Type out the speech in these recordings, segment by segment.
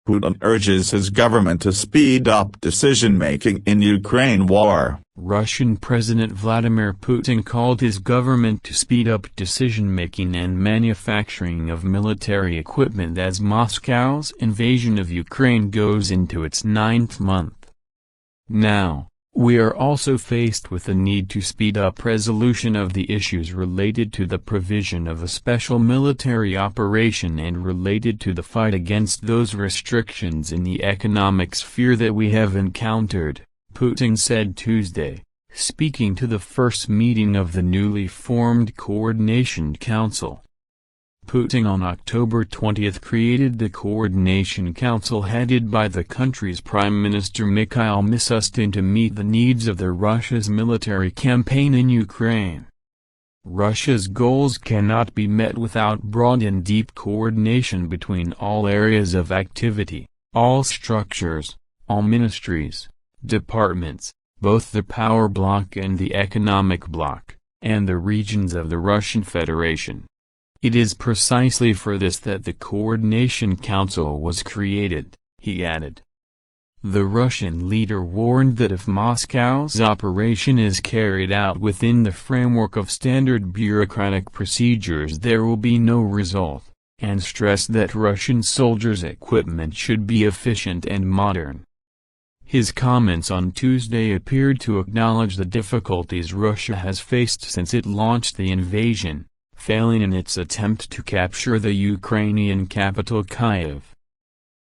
Putin urges his government to speed up decision-making in Ukraine war. Russian President Vladimir Putin called his government to speed up decision-making and manufacturing of military equipment as Moscow's invasion of Ukraine goes into its 9th month. Now, we are also faced with the need to speed up resolution of the issues related to the provision of a special military operation and related to the fight against those restrictions in the economic sphere that we have encountered, Putin said Tuesday, speaking to the first meeting of the newly formed Coordination Council. Putin on October 20 created the Coordination Council headed by the country's Prime Minister Mikhail Mishustin to meet the needs of Russia's military campaign in Ukraine. Russia's goals cannot be met without broad and deep coordination between all areas of activity, all structures, all ministries, departments, both the power bloc and the economic bloc, and the regions of the Russian Federation. It is precisely for this that the Coordination Council was created, he added. The Russian leader warned that if Moscow's operation is carried out within the framework of standard bureaucratic procedures there will be no result, and stressed that Russian soldiers' equipment should be efficient and modern. His comments on Tuesday appeared to acknowledge the difficulties Russia has faced since it launched the invasion, failing in its attempt to capture the Ukrainian capital Kyiv.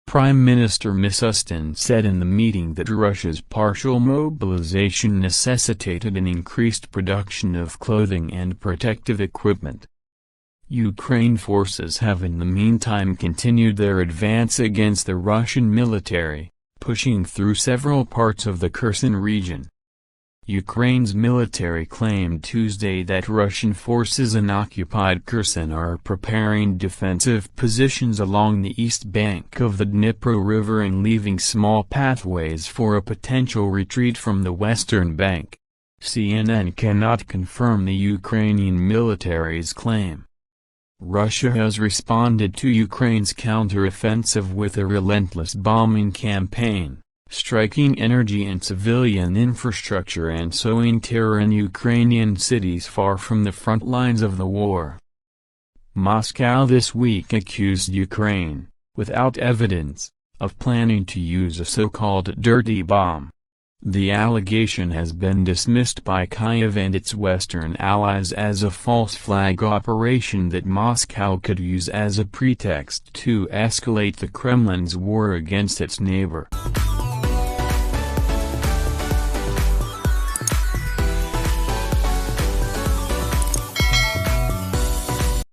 Prime Minister Mishustin said in the meeting that Russia's partial mobilization necessitated an increased production of clothing and protective equipment. Ukraine forces have in the meantime continued their advance against the Russian military, pushing through several parts of the Kherson region. Ukraine's military claimed Tuesday that Russian forces in occupied Kherson are preparing defensive positions along the east bank of the Dnipro River and leaving small pathways for a potential retreat from the western bank. CNN cannot confirm the Ukrainian military's claim. Russia has responded to Ukraine's counter-offensive with a relentless bombing campaign, striking energy and civilian infrastructure and sowing terror in Ukrainian cities far from the front lines of the war. Moscow this week accused Ukraine, without evidence, of planning to use a so-called dirty bomb. The allegation has been dismissed by Kyiv and its Western allies as a false flag operation that Moscow could use as a pretext to escalate the Kremlin's war against its neighbor.